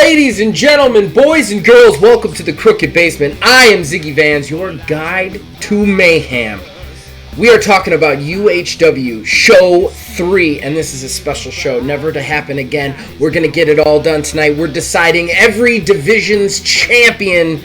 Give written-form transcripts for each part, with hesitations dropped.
Ladies and gentlemen, boys and girls, welcome to the Crooked Basement. I am Ziggy Vans, your guide to mayhem. We are talking about UHW Show 3, and this is a special show, never to happen again. We're going to get it all done tonight. We're deciding every division's champion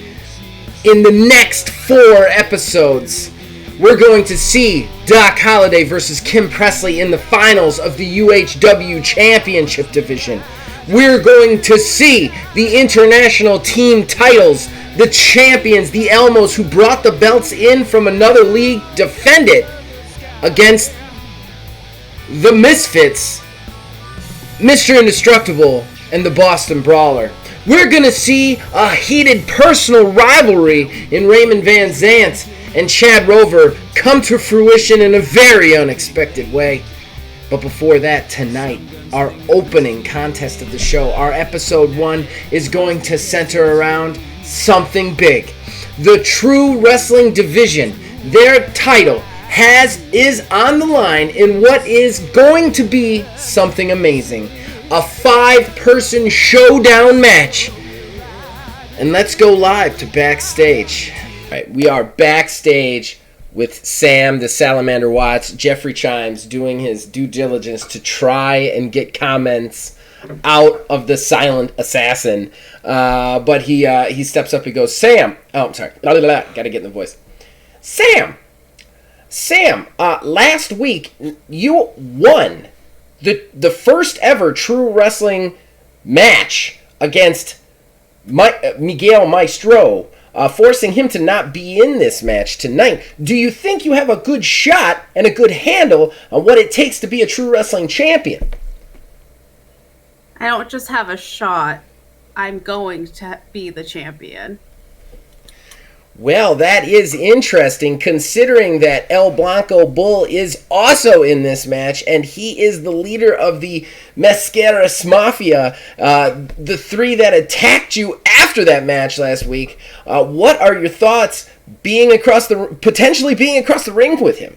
in the next 4 episodes. We're going to see Doc Holliday versus Kim Presley in the finals of the UHW Championship Division. We're going to see the international team titles, the champions, the Elmos who brought the belts in from another league, defend it against the Misfits, Mr. Indestructible, and the Boston Brawler. We're going to see a heated personal rivalry in Raymond Van Zant and Chad Rover come to fruition in a very unexpected way. But before that, tonight, our opening contest of the show, our episode 1, is going to center around something big. The True Wrestling Division, their title, is on the line in what is going to be something amazing. A 5-person showdown match. And let's go live to backstage. All right, we are backstage with Sam, the Salamander Watts, Jeffrey Chimes doing his due diligence to try and get comments out of the silent assassin. But he steps up and goes, Sam. Oh, I'm sorry. Gotta get in the voice. Sam, last week you won the first ever True Wrestling match against Miguel Maestro, forcing him to not be in this match tonight. Do you think you have a good shot and a good handle on what it takes to be a True Wrestling champion? I don't just have a shot. I'm going to be the champion. Well, that is interesting, considering that El Blanco Bull is also in this match, and he is the leader of the Mascaras Mafia, the 3 that attacked you after that match last week. What are your thoughts potentially being across the ring with him?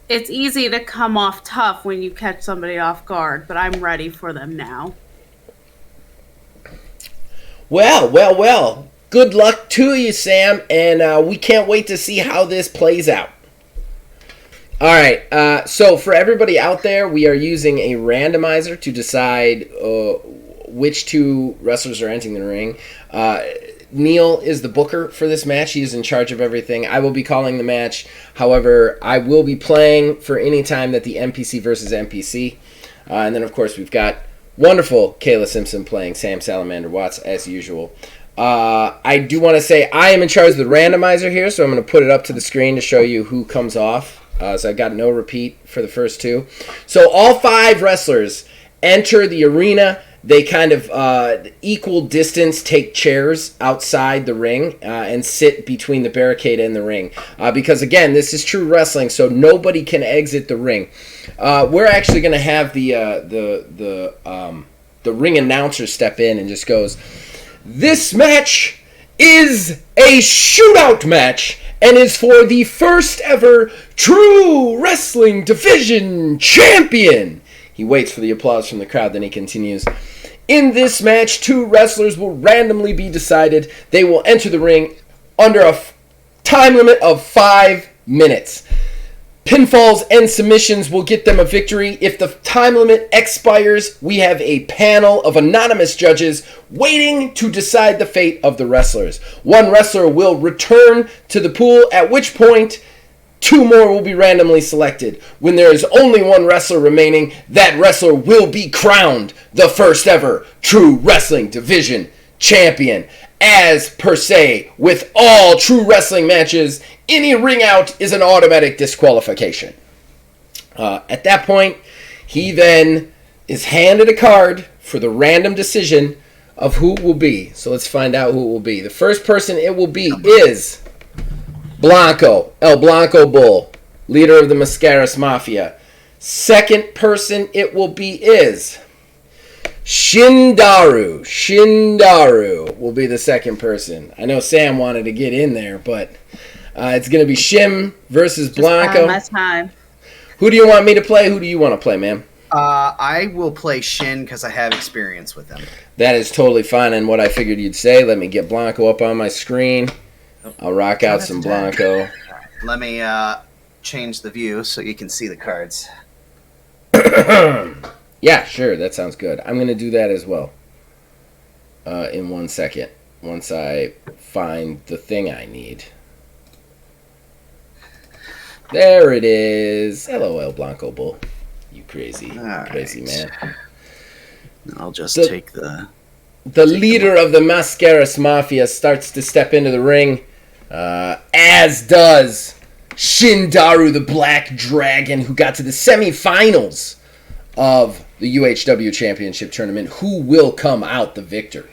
It's easy to come off tough when you catch somebody off guard, but I'm ready for them now. Well. Good luck to you, Sam, and we can't wait to see how this plays out. All right, so for everybody out there, we are using a randomizer to decide which 2 wrestlers are entering the ring. Neil is the booker for this match. He is in charge of everything. I will be calling the match. However, I will be playing for any time that the NPC versus NPC. And then, of course, we've got wonderful Kayla Simpson playing Sam Salamander Watts, as usual. I do want to say I am in charge of the randomizer here, so I'm going to put it up to the screen to show you who comes off. So I got no repeat for the first 2. So all 5 wrestlers enter the arena. They kind of equal distance take chairs outside the ring and sit between the barricade and the ring. Because, again, this is True Wrestling, so nobody can exit the ring. We're actually going to have the ring announcer step in and just goes, "This match is a shootout match and is for the first ever True Wrestling Division champion." He waits for the applause from the crowd, then he continues. "In this match, 2 wrestlers will randomly be decided. They will enter the ring under a time limit of 5 minutes. Pinfalls and submissions will get them a victory. If the time limit expires, we have a panel of anonymous judges waiting to decide the fate of the wrestlers. 1 wrestler will return to the pool, at which point 2 more will be randomly selected. When there is only 1 wrestler remaining, that wrestler will be crowned the first ever True Wrestling Division champion. As per se, with all True Wrestling matches, any ring out is an automatic disqualification." At that point, he then is handed a card for the random decision of who it will be. So let's find out who it will be. The first person it will be is Blanco, El Blanco Bull, leader of the Mascaras Mafia. Second person it will be is Shindaru. Shindaru will be the second person. I know Sam wanted to get in there, but it's going to be Shim versus Blanco. My time. Who do you want me to play? Who do you want to play, ma'am? I will play Shin because I have experience with him. That is totally fine, and what I figured you'd say. Let me get Blanco up on my screen. I'll rock out some Blanco. Let me change the view so you can see the cards. Yeah, sure, that sounds good. I'm going to do that as well in 1 second, once I find the thing I need. There it is. LOL, Blanco Bull. You crazy man. I'll just take the... The leader of the Mascaras Mafia starts to step into the ring, as does Shindaru, the Black Dragon, who got to the semifinals of the UHW Championship Tournament. Who will come out the victor?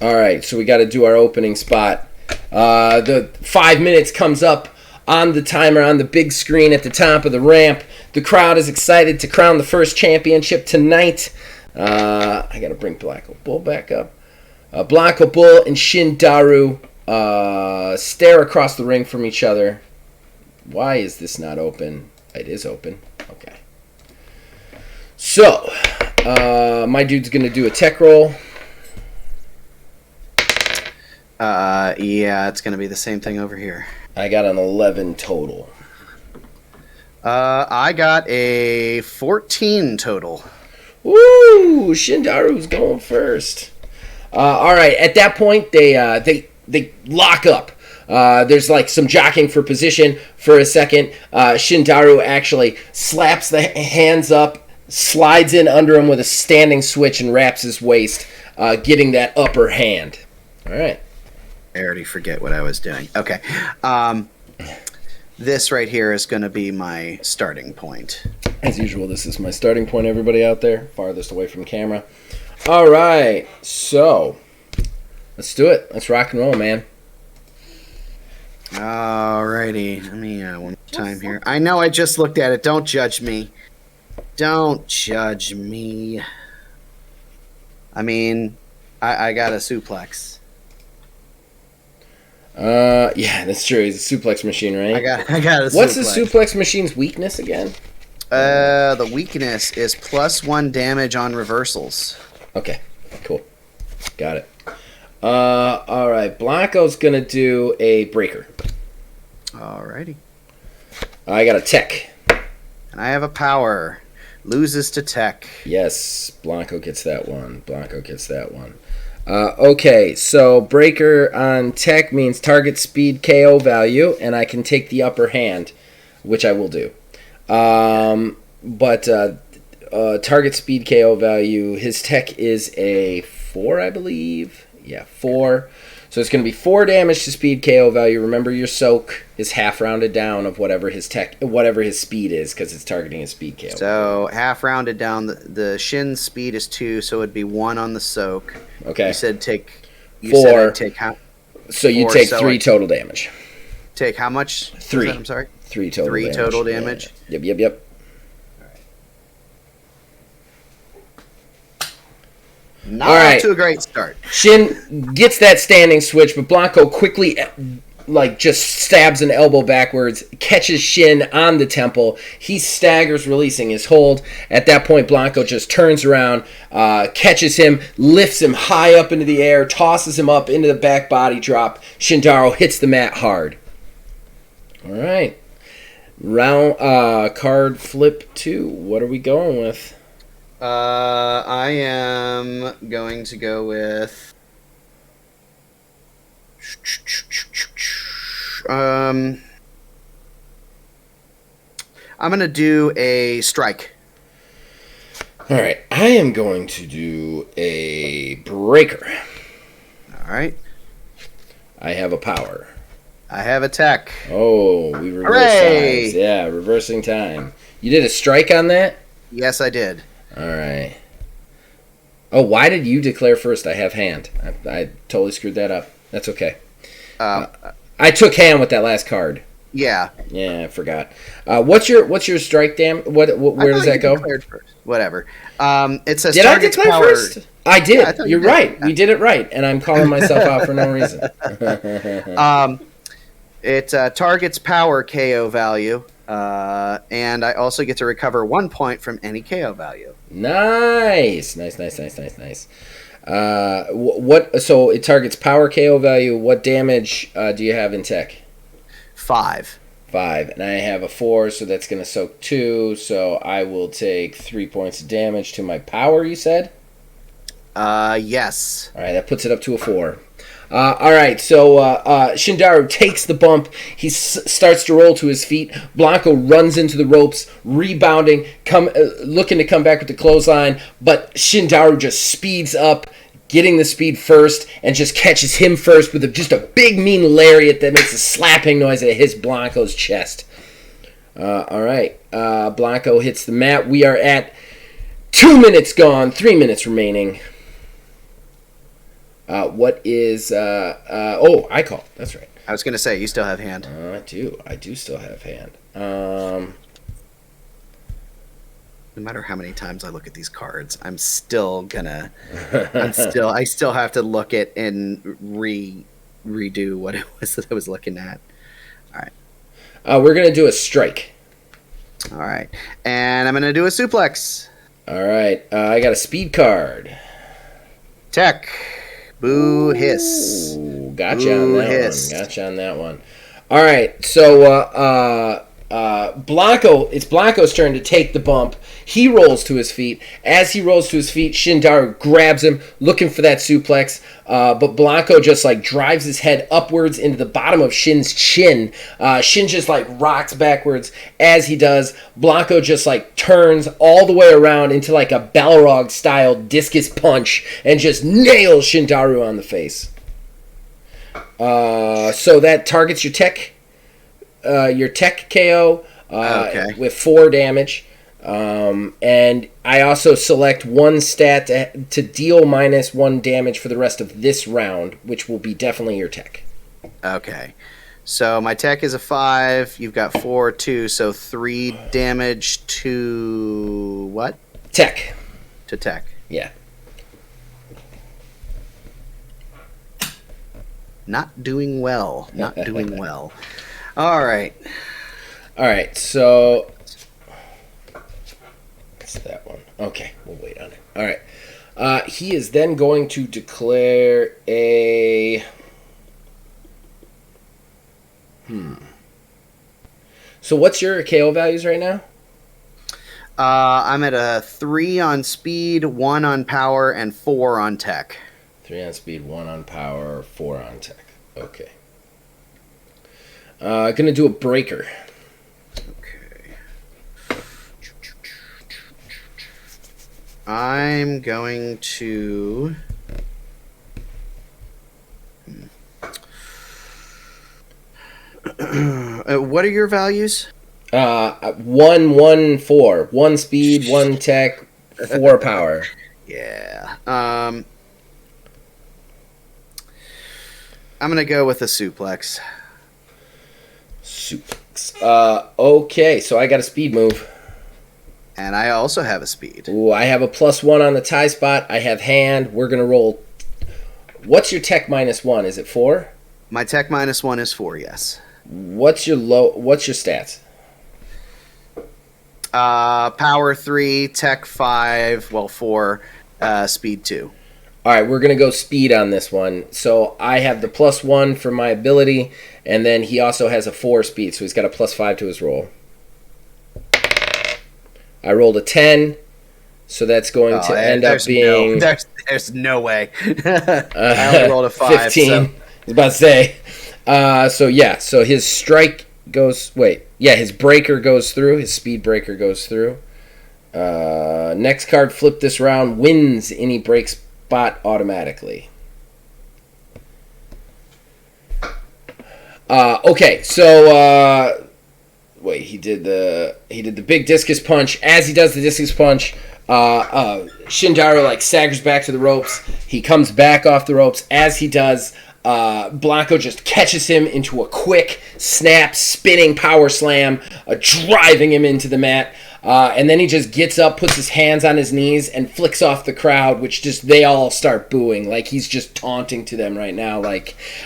All right, so we got to do our opening spot. The 5 minutes comes up on the timer on the big screen at the top of the ramp. The crowd is excited to crown the first championship tonight. I got to bring Blanco Bull back up. Blanco Bull and Shindaru stare across the ring from each other. Why is this not open? It is open. Okay. So, my dude's going to do a tech roll. Yeah, it's going to be the same thing over here. I got an 11 total. I got a 14 total. Woo! Shindaru's going first. All right, at that point, they lock up. There's like some jockeying for position for a second. Shindaru actually slaps the hands up, slides in under him with a standing switch, and wraps his waist, getting that upper hand. All right. I already forget what I was doing. Okay. This right here is going to be my starting point. As usual, this is my starting point, everybody out there, farthest away from camera. All right, so let's do it. Let's rock and roll, man. Alrighty. Let me one more time here. I know I just looked at it. Don't judge me. Don't judge me. I mean, I got a suplex. Yeah, that's true. He's a suplex machine, right? I got a suplex. What's the suplex machine's weakness again? The weakness is +1 damage on reversals. Okay, cool. Got it. All right. Blanco's gonna do a breaker. Alrighty. I got a tech. And I have a power. Loses to tech. Yes, Blanco gets that one. Okay, so breaker on tech means target speed KO value, and I can take the upper hand, which I will do. But target speed KO value, his tech is a 4, I believe. Yeah, 4. So it's going to be 4 damage to speed KO value. Remember, your soak is half rounded down of whatever his speed is, because it's targeting his speed KO. So half rounded down. The Shin's speed is 2, so it'd be 1 on the soak. Okay. You said take 4. Said I'd take how? So you take 3 total damage. Take how much? 3. I'm sorry. 3 total. 3 damage. total damage. Yeah. Yep. Not off to a great start. Shin gets that standing switch, but Blanco quickly, just stabs an elbow backwards, catches Shin on the temple. He staggers, releasing his hold. At that point, Blanco just turns around, catches him, lifts him high up into the air, tosses him up into the back body drop. Shindaru hits the mat hard. All right. Card flip 2. What are we going with? I am going to go with I'm going to do a strike. All right, I am going to do a breaker. All right. I have a power. I have a tech. Oh, we reversed times. Yeah, reversing time. You did a strike on that? Yes, I did. All right. Oh, why did you declare first? I have hand. I totally screwed that up. That's okay. I took hand with that last card. Yeah. Yeah, I forgot. What's your strike dam? Where does that go? First. Whatever. It says did I declare power. First? I did. Yeah, You're right. We did it right, and I'm calling myself out for no reason. It targets power KO value. And I also get to recover 1 point from any KO value. Nice. What? So it targets power KO value. What damage do you have in tech? 5. 5, and I have a 4, so that's going to soak 2. So I will take 3 points of damage to my power. You said? Yes. All right, that puts it up to a 4. All right, so Shindaru takes the bump. He starts to roll to his feet. Blanco runs into the ropes, rebounding, looking to come back with the clothesline, but Shindaru just speeds up, getting the speed first, and just catches him first with just a big, mean lariat that makes a slapping noise that hits Blanco's chest. All right, Blanco hits the mat. We are at 2 minutes gone, 3 minutes remaining. What is... I call. That's right. I was going to say, you still have hand. I do still have hand. No matter how many times I look at these cards, I'm still gonna... I still have to look at and redo what it was that I was looking at. All right. We're going to do a strike. All right. And I'm going to do a suplex. All right. I got a speed card. Tech. Boo hiss. Ooh, gotcha on that one. All right, so it's Blanco's turn to take the bump. He rolls to his feet. As he rolls to his feet, Shindaru grabs him, looking for that suplex. But Blanco just drives his head upwards into the bottom of Shin's chin. Shin just rocks backwards. As he does, Blanco just turns all the way around into a Balrog style discus punch and just nails Shindaru on the face. So that targets your tech KO with 4 damage. And I also select one stat to deal -1 damage for the rest of this round, which will be definitely your tech. Okay. So my tech is a 5. You've got 4, 2, so 3 damage to what? Tech. To tech. Yeah. Not doing well. All right. So it's that one. Okay, we'll wait on it. All right. He is then going to declare a... So what's your KO values right now? I'm at a 3 on speed, 1 on power, and 4 on tech. 3 on speed, 1 on power, 4 on tech. Okay. Gonna do a breaker. Okay. I'm going to... what are your values? 1, 1, 4. 1 speed, 1 tech, 4 power. Yeah. I'm gonna go with a suplex. Okay, so I got a speed move. And I also have a speed. Ooh, I have a +1 on the tie spot. I have hand. We're gonna roll. What's your tech -1? Is it 4? My tech -1 is 4. Yes. What's your stats? Power 3, tech 5, 4, speed 2. All right, we're going to go speed on this one. So I have the +1 for my ability, and then he also has a 4 speed, so he's got a +5 to his roll. I rolled a 10, so that's going to end up being... There's no way. I only rolled a 5. 15. So. I was about to say. So his strike goes... his breaker goes through. His speed breaker goes through. Next card flipped this round wins any break spot automatically. Okay, so he did the big discus punch. As he does the discus punch, Shindaru staggers back to the ropes. He comes back off the ropes. As he does, Blanco just catches him into a quick snap, spinning power slam, driving him into the mat. And then he just gets up, puts his hands on his knees, and flicks off the crowd, which they all start booing. He's just taunting to them right now.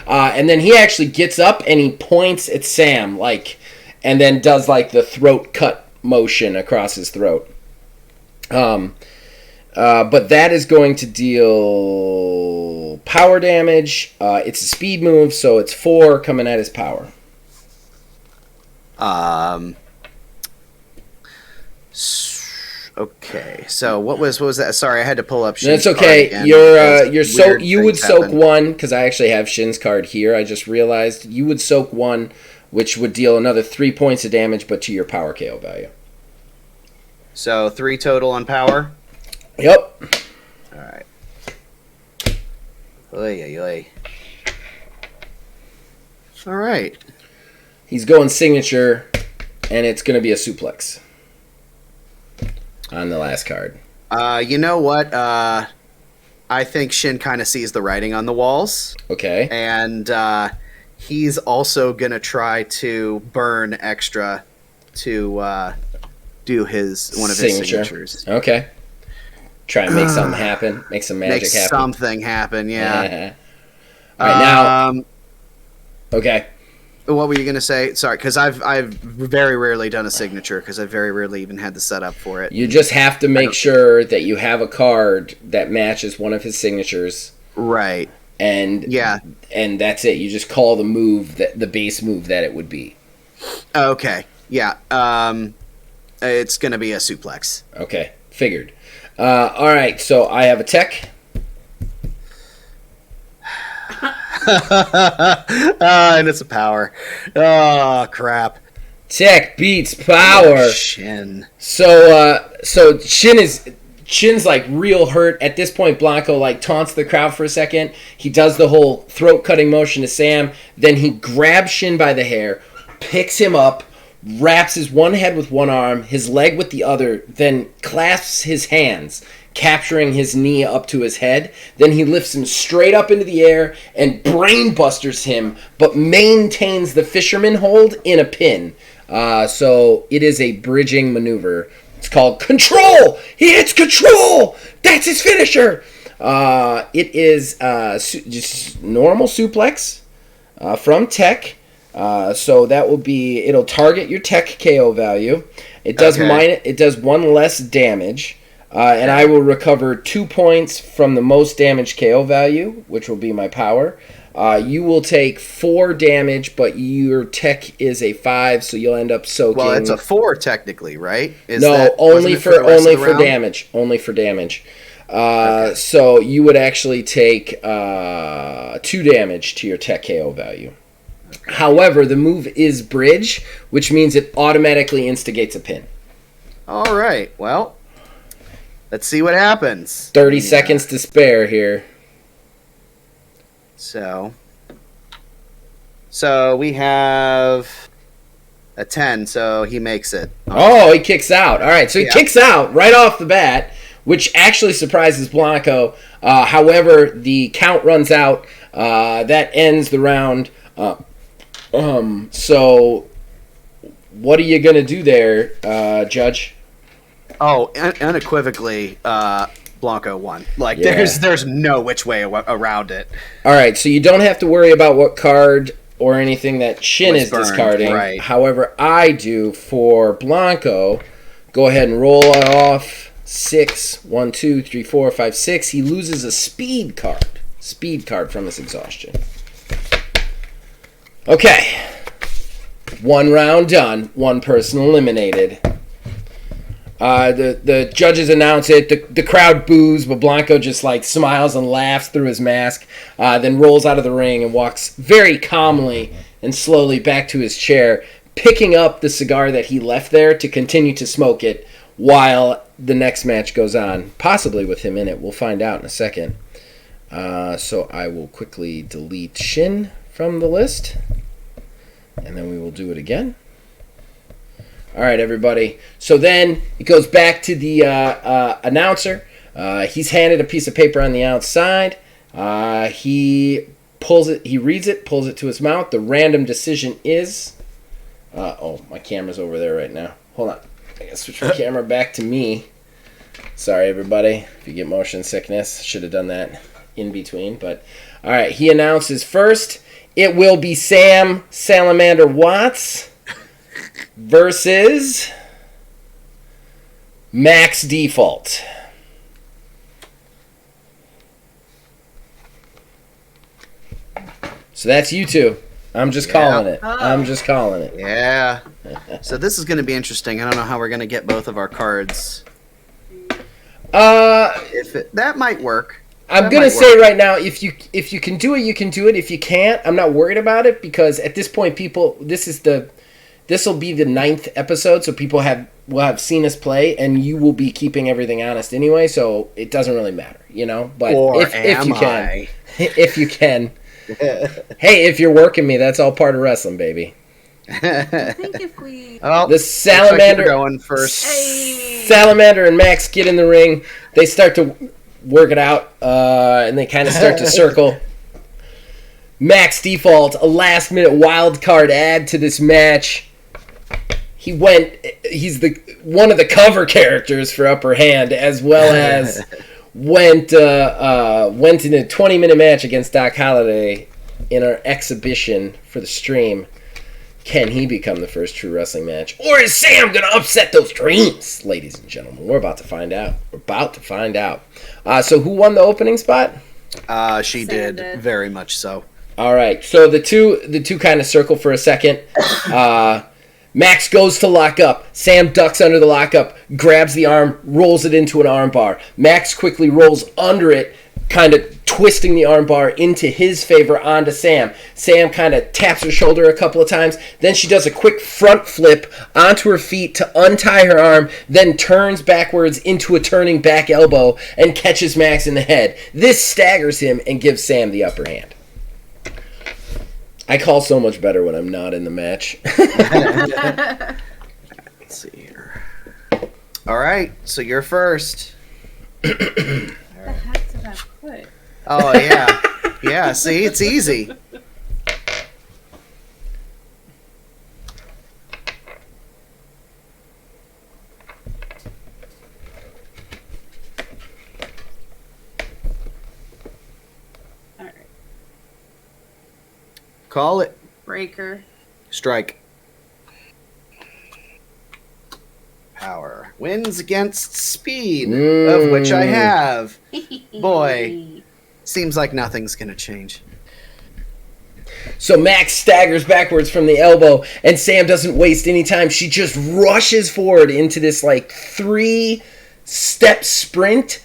And then he actually gets up and he points at Sam, and then does like the throat cut motion across his throat. But that is going to deal power damage. It's a speed move, so it's 4 coming at his power. Okay. So what was that? Sorry, I had to pull up. That's Shin's okay. card again You would because soak weird things 1 because I actually have Shin's card here. I just realized you would soak 1, which would deal another 3 points of damage, but to your power KO value. So 3 total on power. Yep. All right. Oy. All right. He's going signature, and it's going to be a suplex on the last card. You know what? I think Shin kind of sees the writing on the walls. Okay. And he's also going to try to burn extra to do one of his signatures. Okay. Try and make something happen. Make some magic happen. Something happen, yeah. All right, now. Okay. What were you going to say? Sorry, because I've very rarely done a signature because I very rarely even had the setup for it. You just have to make sure that you have a card that matches one of his signatures. Right. And that's it. You just call the move, the base move that it would be. Okay. Yeah. It's going to be a suplex. Okay. Figured. All right. So I have a tech. And it's a power. Oh, crap. Tech beats power. Oh, Shin. So Shin's like real hurt. At this point, Blanco like taunts the crowd for a second. He does the whole throat cutting motion to Sam. Then he grabs Shin by the hair, picks him up, wraps his one head with one arm, his leg with the other, then clasps his hands, capturing his knee up to his head. Then he lifts him straight up into the air and brainbusters him, but maintains the fisherman hold in a pin. So it is a bridging maneuver. It's called Control! He hits Control! That's his finisher! It is just normal suplex from Tech. So that will be, it'll target your Tech KO value. It does it does 1 less damage. And I will recover 2 points from the most damage KO value, which will be my power. You will take 4 damage, but your Tech is a 5, so you'll end up soaking. Well, it's a 4 technically, right? Only for damage. Only for damage. So you would actually take 2 damage to your Tech KO value. Okay. However, the move is bridge, which means it automatically instigates a pin. All right. Well, let's see what happens. 30 seconds to spare here. So we have a 10, so he makes it. Oh, he kicks out. All right, so he kicks out right off the bat, which actually surprises Blanco. However, the count runs out. That ends the round. So what are you going to do there, Judge? Oh, unequivocally, Blanco won. Like, there's no which way around it. All right, so you don't have to worry about what card or anything that Shin is discarding. Right. However, I do for Blanco. Go ahead and roll it off. 6, 1, 2, 3, 4, 5, 6. He loses a speed card. Speed card from his exhaustion. Okay. 1 round done. 1 person eliminated. The judges announce it. The crowd boos, but Blanco just like smiles and laughs through his mask, then rolls out of the ring and walks very calmly and slowly back to his chair, picking up the cigar that he left there to continue to smoke it while the next match goes on, possibly with him in it. We'll find out in a second. So I will quickly delete Shin from the list, and then we will do it again. All right, everybody. So then it goes back to the announcer. He's handed a piece of paper on the outside. He pulls it. He reads it, pulls it to his mouth. The random decision is... my camera's over there right now. Hold on. I gotta switch my camera back to me. Sorry, everybody. If you get motion sickness, should have done that in between. But all right, he announces first. It will be Sam Salamander Watts. versus Max Default. So that's you two. I'm just calling it. I'm just calling it. Yeah. So this is going to be interesting. I don't know how we're going to get both of our cards. That might work. I'm gonna say right now, if you can do it, you can do it. If you can't, I'm not worried about it because at this point, people, this will be the 9th episode, so people will have seen us play, and you will be keeping everything honest anyway, so it doesn't really matter, you know. But if you can, if you can, hey, if you're working me, that's all part of wrestling, baby. I think if we The salamander going first. Salamander and Max get in the ring. They start to work it out, and they kind of start to circle. Max Default, a last-minute wild card add to this match. He's one of the cover characters for Upper Hand, as well as went in a 20-minute match against Doc Holliday in our exhibition for the stream. Can he become the first true wrestling match? Or is Sam going to upset those dreams? Ladies and gentlemen, we're about to find out. So who won the opening spot? She did, very much so. All right, so the two kind of circle for a second. Max goes to lock up. Sam ducks under the lockup, grabs the arm, rolls it into an arm bar. Max quickly rolls under it, kind of twisting the arm bar into his favor onto Sam. Sam kind of taps her shoulder a couple of times. Then she does a quick front flip onto her feet to untie her arm, then turns backwards into a turning back elbow and catches Max in the head. This staggers him and gives Sam the upper hand. I call so much better when I'm not in the match. Let's see here. All right, so you're first. What the heck did I put? Oh, yeah. Yeah, see, it's easy. All right. Call it. Breaker. Strike. Power. Wins against speed, of which I have. Boy, seems like nothing's going to change. So Max staggers backwards from the elbow, and Sam doesn't waste any time. She just rushes forward into this, 3-step sprint,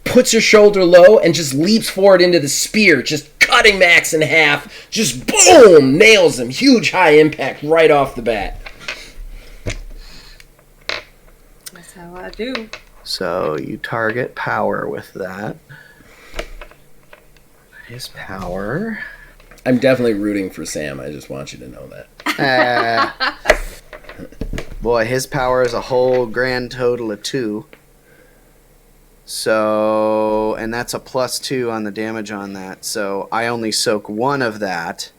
puts her shoulder low, and just leaps forward into the spear, just cutting Max in half. Just boom! Nails him. Huge high impact right off the bat. That's how I do. So you target power with that. His power. I'm definitely rooting for Sam. I just want you to know that. Boy, his power is a whole grand total of 2. So, and that's a +2 on the damage on that. So I only soak 1 of that.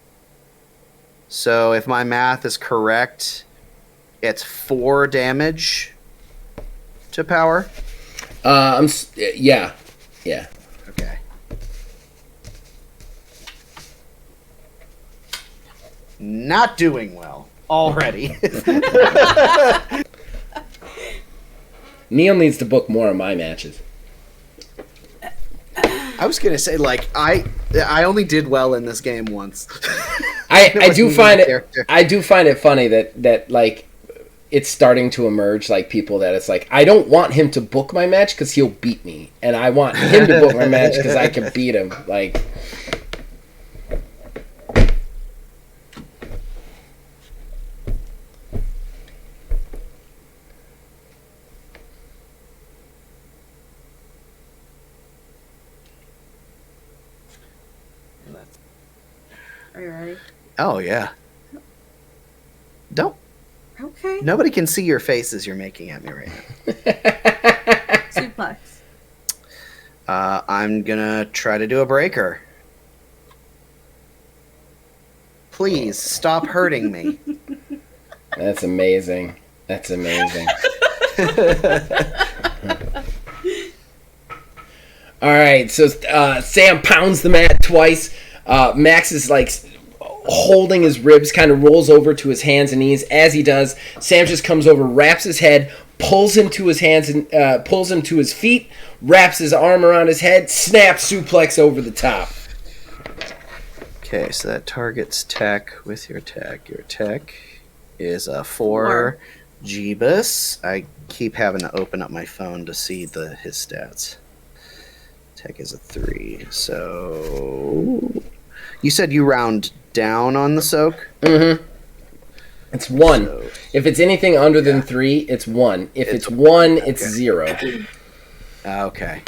So if my math is correct, it's 4 damage to power. Yeah. Okay. Not doing well already. Neil needs to book more of my matches. I was gonna say, I only did well in this game once. I do find it funny that it's starting to emerge, people that it's I don't want him to book my match because he'll beat me, and I want him to book my match because I can beat him. Are you ready? Oh yeah. Don't. Okay. Nobody can see your faces you're making at me right now. Suplex. I'm gonna try to do a breaker. Please stop hurting me. That's amazing. All right, so Sam pounds the mat twice. Max is holding his ribs, kind of rolls over to his hands and knees. As he does, Sam just comes over, wraps his head, pulls him to his hands and pulls him to his feet, wraps his arm around his head, snaps suplex over the top. Okay, so that targets tech with your tech. Your tech is a 4. Jeebus. I keep having to open up my phone to see his stats. Tech is a 3. So you said you round down on the soak? Mm-hmm. It's 1. So, if it's anything under than 3, it's 1. If it's 1, it's 0. Okay.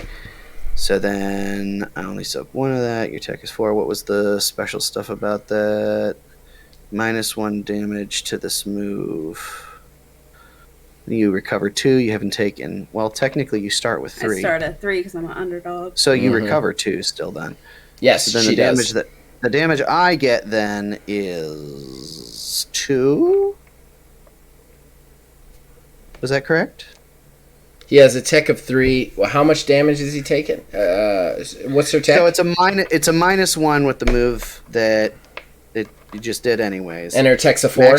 So then I only soak 1 of that. Your tech is 4. What was the special stuff about that? -1 damage to this move. You recover 2. You haven't taken... Well, technically you start with 3. I start at 3 because I'm an underdog. So you recover 2 still then. Yes, so then she does. The damage I get then is 2? Was that correct? He has a tech of 3. Well, how much damage is he taking? What's her tech? So it's a -1 with the move that you just did anyways. And her tech's a 4?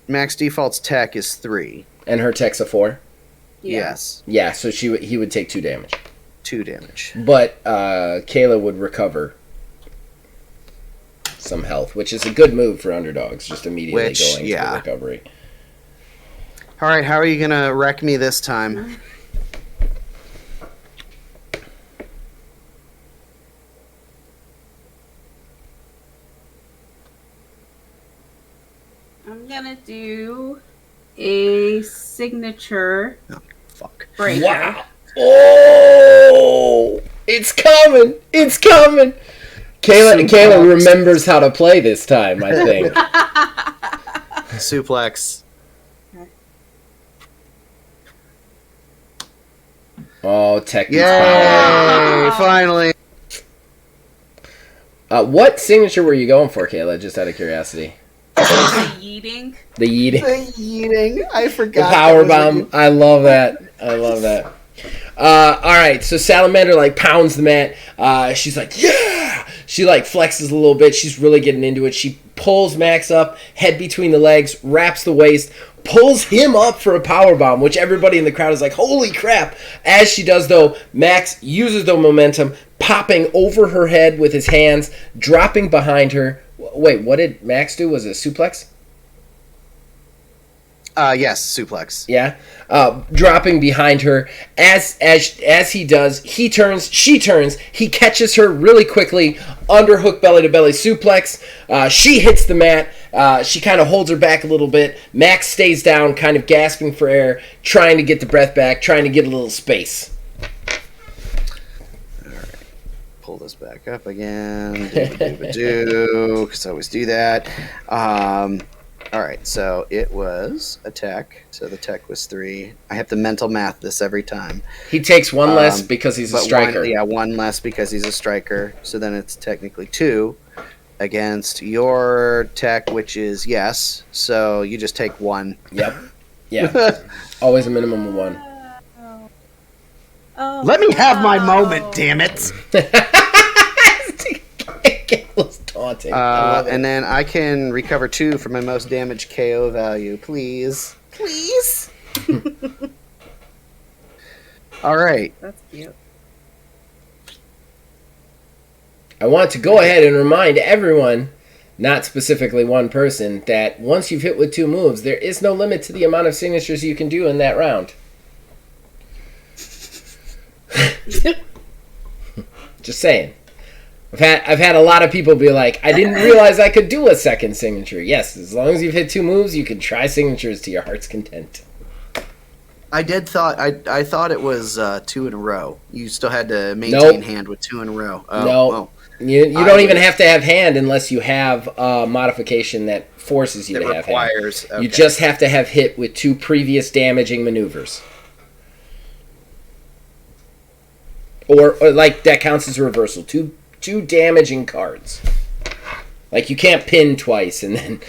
Max default's tech is 3. And her tech's a 4? Yeah. Yes. Yeah, so he would take 2 damage. 2 damage. But Kayla would recover some health, which is a good move for underdogs, just immediately going to the recovery. All right, how are you going to wreck me this time? I'm gonna do a signature Fuck. breaker. Wow. Oh! It's coming! It's coming! Kayla remembers how to play this time, I think. Suplex. Oh, Techni's Yay! power. Finally. What signature were you going for, Kayla? Just out of curiosity. The yeeting. The yeeting. The yeeting. I The forgot. power bomb. I love that. I love that. All right, so Salamander pounds the mat. She's like, yeah. She flexes a little bit. She's really getting into it. She pulls Max up, head between the legs, wraps the waist, pulls him up for a power bomb, which everybody in the crowd is like, holy crap. As she does, though, Max uses the momentum, popping over her head with his hands, dropping behind her. Wait, what did Max do? Was it a suplex? Yes, suplex. Yeah, dropping behind her. As he does, he turns, she turns. He catches her really quickly, underhook belly to belly suplex. She hits the mat. She kind of holds her back a little bit. Max stays down, kind of gasping for air, trying to get the breath back, trying to get a little space. All right, pull this back up again. Because I always do that. All right, so it was a tech. So the tech was 3. I have to mental math this every time. He takes 1 less because he's a striker. 1 less because he's a striker. So then it's technically 2 against your tech, which is yes. So you just take 1. Yep. Yeah. Always a minimum of 1. Oh, Let me have my moment, damn it. Kayla's taunting. I love it. And then I can recover 2 for my most damage KO value, please. Please. All right. That's cute. I want to go ahead and remind everyone, not specifically one person, that once you've hit with 2 moves, there is no limit to the amount of signatures you can do in that round. Just saying. I've had a lot of people be like, I didn't realize I could do a second signature. Yes, as long as you've hit 2 moves, you can try signatures to your heart's content. I thought it was 2 in a row. You still had to maintain hand with 2 in a row. Oh, no. Oh. You don't even have to have hand unless you have a modification that forces you to have requires, hand. okay. You just have to have hit with 2 previous damaging maneuvers. Or that counts as a reversal. Two damaging cards. You can't pin twice and then...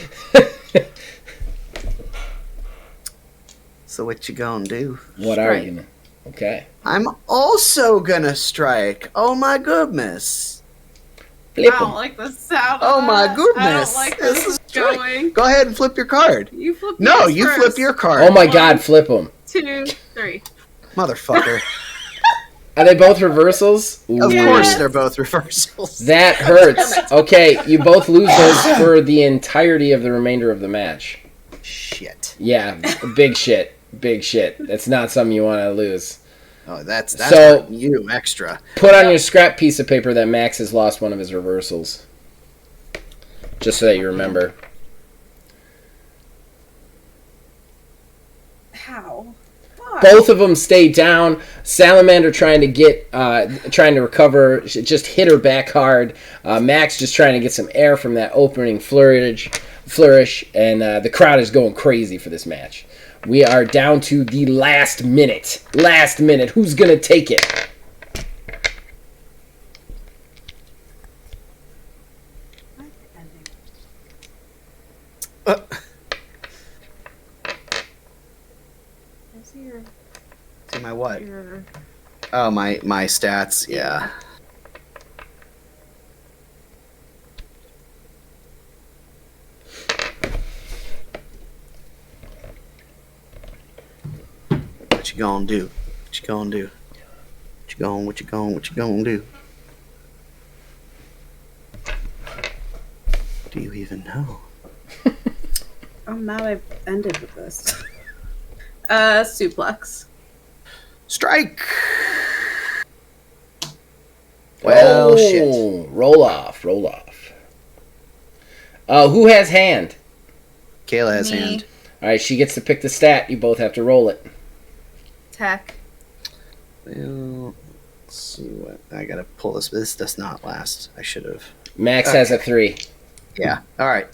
So what you gonna do? What are you gonna... Okay. I'm also gonna strike. Oh my goodness. Flip I 'em. don't like the sound. Oh of my that. goodness! I don't like where this is great. going. Go ahead and flip your card. You flip. No, yours you first. flip your card. Oh my God, flip them. 2, 3. Motherfucker. Are they both reversals? Of Yes. course, they're both reversals. That hurts. Okay, you both lose those for the entirety of the remainder of the match. Shit. Yeah, big shit. Big shit. That's not something you want to lose. Oh, that's So- hurting you extra. Put on your scrap piece of paper that Max has lost one of his reversals. Just so that you remember. How? Why? Both of them stay down. Salamander trying to recover, just hit her back hard. Max just trying to get some air from that opening flourish, and the crowd is going crazy for this match. We are down to the last minute. Last minute. Who's gonna take it? See my what? Oh, my stats. Yeah. What you gonna do? What you gonna do? What you gonna do? Do you even know? I'm mad I ended with this. Suplex. Strike! Well, shit. Roll off. Who has hand? Kayla has Me. hand. All right, she gets to pick the stat. You both have to roll it. Tech. Well, let's see what I gotta pull this. This does not last. I should have. Max has a 3. Yeah. All right.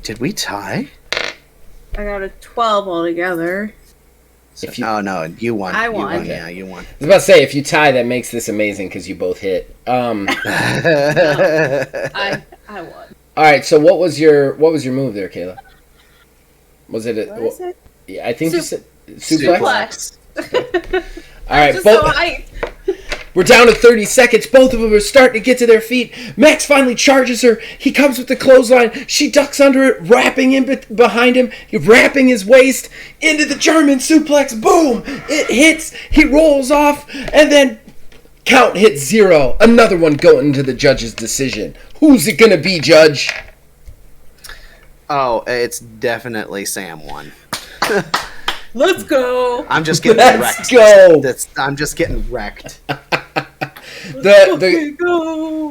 Did we tie? I got a 12 altogether. If you- Oh no, you won. I You won. won. Yeah, you won. I was about to say, if you tie, that makes this amazing because you both hit. I won. All right. So what was your move there, Kayla? Was it? What is it? Yeah, I think you said Suplex. All right. Just Both, so I. we're down to 30 seconds. Both of them are starting to get to their feet. Max finally charges her. He comes with the clothesline. She ducks under it, wrapping in behind him, wrapping his waist into the German suplex. Boom! It hits. He rolls off, and then count hits 0. Another one going into the judge's decision. Who's it gonna be, Judge? Oh, it's definitely Sam won. Let's go. I'm just getting Let's wrecked. go. I'm just getting wrecked. The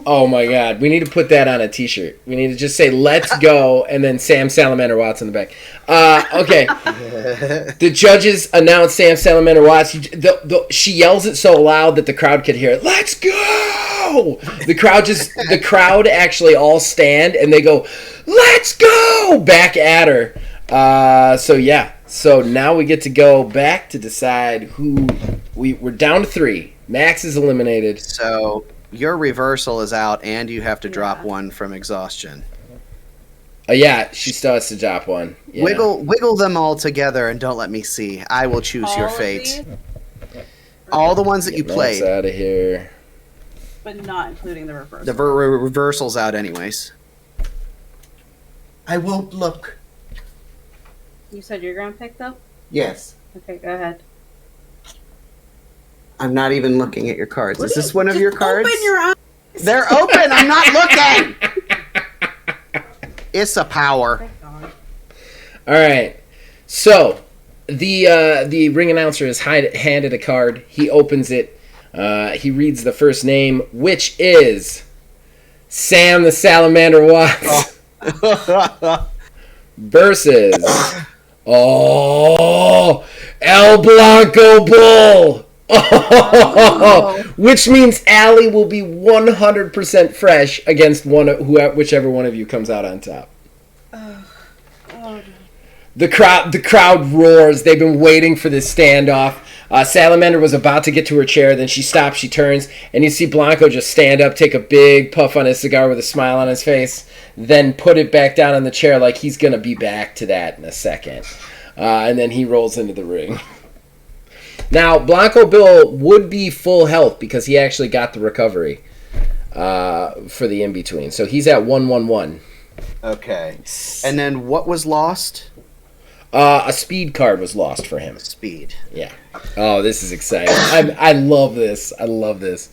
oh my God, we need to put that on a T-shirt. We need to just say "Let's go" and then Sam Salamander Watts in the back. Okay. The judges announce Sam Salamander Watts. She yells it so loud that the crowd could hear it. Let's go! The crowd actually all stand and they go, "Let's go!" back at her. So yeah. So now we get to go back to decide who we're down to 3. Max is eliminated. So your reversal is out, and you have to drop Yeah. one from exhaustion. Yeah, she still has to drop one. Yeah. Wiggle them all together, and don't let me see. I will choose your All of fate. these, All the ones that you Max played. out of here. but not including the reverse. The reversal's out, anyways. I won't look. You said you're gonna pick them? Yes. Okay, go ahead. I'm not even looking at your cards. Is this one of your cards? Open your eyes. They're open. I'm not looking. It's a power. Thank God. All right. So the ring announcer has handed a card. He opens it. He reads the first name, which is Sam the Salamander Watts versus El Blanco Bull. Which means Allie will be 100% fresh against whichever one of you comes out on top. The crowd roars. They've been waiting for this standoff. Salamander was about to get to her chair, then she stops, she turns, and you see Blanco just stand up, take a big puff on his cigar with a smile on his face, then put it back down on the chair like he's going to be back to that in a second. And then he rolls into the ring. Now, Blanco Bill would be full health because he actually got the recovery for the in-between. So he's at 1-1-1. Okay. And then what was lost? A speed card was lost for him. Speed. Yeah. Oh, this is exciting. I love this. I love this.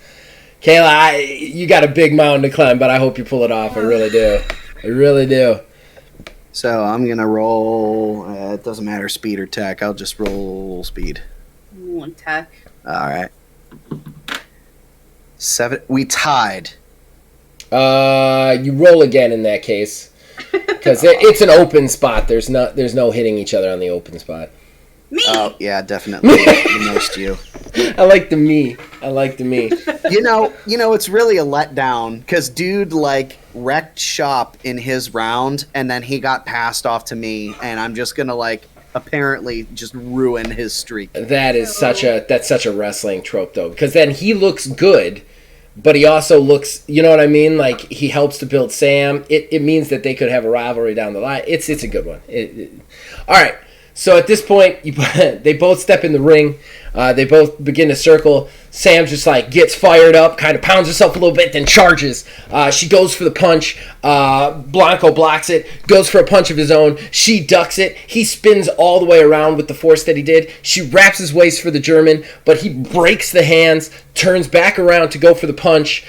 Kayla, you got a big mountain to climb, but I hope you pull it off. I really do. I really do. So I'm going to roll, it doesn't matter speed or tech, I'll just roll speed. One tech. All right. 7, we tied. You roll again in that case. Because it's an open spot. There's no hitting each other on the open spot. Me. Oh, yeah, definitely. The most you. I like the me. I like the me. You know, it's really a letdown because dude like wrecked shop in his round, and then he got passed off to me, and I'm just gonna like apparently just ruin his streak. That's such a wrestling trope though, because then he looks good, but he also looks, you know what I mean? Like he helps to build Sam. It means that they could have a rivalry down the line. It's a good one. All right. So at this point, they both step in the ring. They both begin to circle. Sam just like gets fired up, kind of pounds herself a little bit, then charges. She goes for the punch. Blanco blocks it, goes for a punch of his own. She ducks it. He spins all the way around with the force that he did. She wraps his waist for the German, but he breaks the hands, turns back around to go for the punch.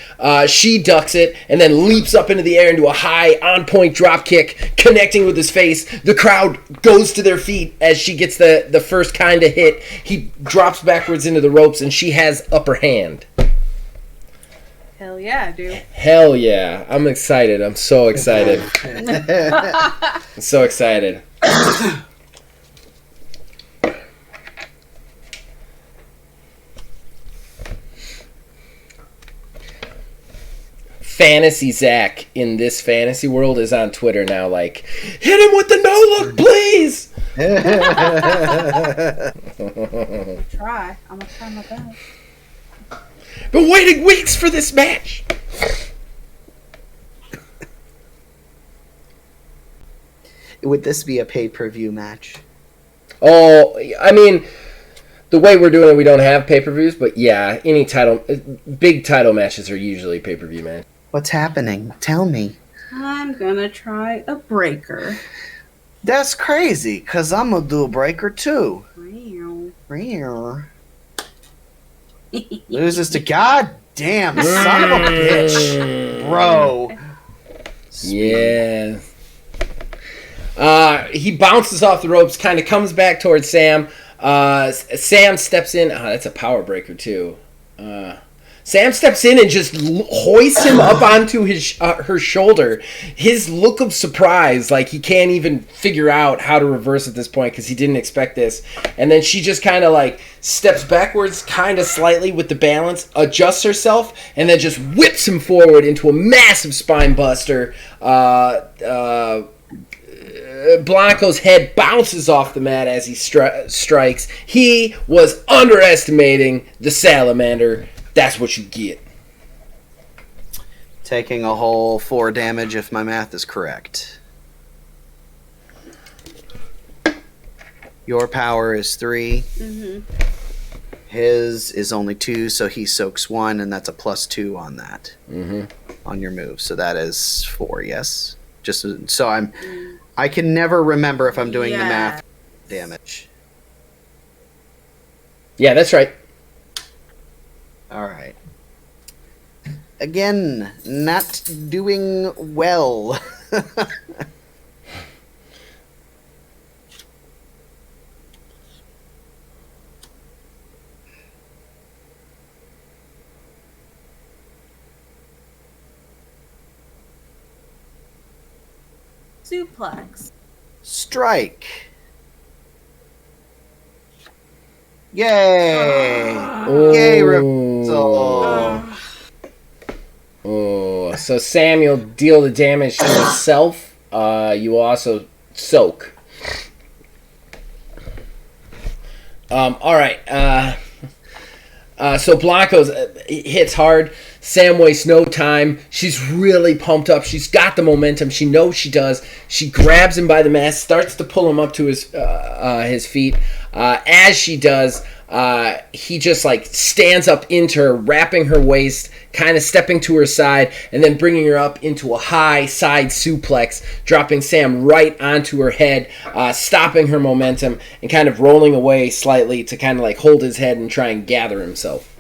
She ducks it, and then leaps up into the air into a high, on-point drop kick, connecting with his face. The crowd goes to their feet as she gets the first kind of hit. He drops backwards into the ropes, and she has upper hand. Hell yeah, dude. Hell yeah. I'm excited. I'm so excited. I'm so excited. Fantasy Zach in this fantasy world is on Twitter now, like, hit him with the no-look, please! Try. I'm gonna try my best. Been waiting weeks for this match! Would this be a pay-per-view match? Oh, I mean, the way we're doing it, we don't have pay-per-views, but yeah, any big title matches are usually pay-per-view matches. What's happening? Tell me. I'm gonna try a breaker. That's crazy, because I'm going to do a breaker too. Meow. Loses to goddamn son of a bitch, bro. Yeah. He bounces off the ropes, kind of comes back towards Sam. Sam steps in. That's a power breaker too. Sam steps in and just hoists him up onto her shoulder. His look of surprise, like he can't even figure out how to reverse at this point because he didn't expect this. And then she just kind of like steps backwards kind of slightly with the balance, adjusts herself, and then just whips him forward into a massive spine buster. Blanco's head bounces off the mat as he strikes. He was underestimating the salamander. That's what you get. Taking a whole 4 damage if my math is correct. Your power is 3. Mm-hmm. His is only 2, so he soaks 1, and that's a +2 on that. Mm-hmm. On your move. So that is 4, yes? Just so I can never remember if I'm doing the math damage. Yeah, that's right. All right. Again, not doing well. Suplex. Strike. Yay! Yay, reversal. Oh, so Sam, you'll deal the damage to yourself. You also soak. All right. So Blanco's hits hard. Sam wastes no time. She's really pumped up. She's got the momentum. She knows she does. She grabs him by the mask, starts to pull him up to his feet. As she does, he just like stands up into her, wrapping her waist, kind of stepping to her side, and then bringing her up into a high side suplex, dropping Sam right onto her head, stopping her momentum, and kind of rolling away slightly to kind of like hold his head and try and gather himself.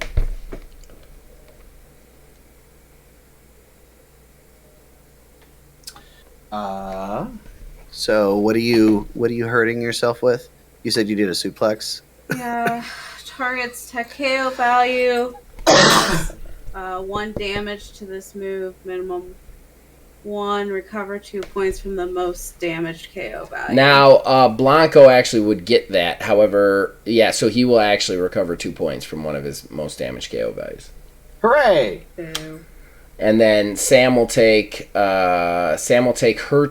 So what are you hurting yourself with? You said you did a suplex. Yeah, target's tech KO value. 1 damage to this move, minimum 1. Recover 2 points from the most damaged KO value. Now, Blanco actually would get that. However, yeah, so he will actually recover 2 points from one of his most damaged KO values. Hooray! Boo. And then Sam will take her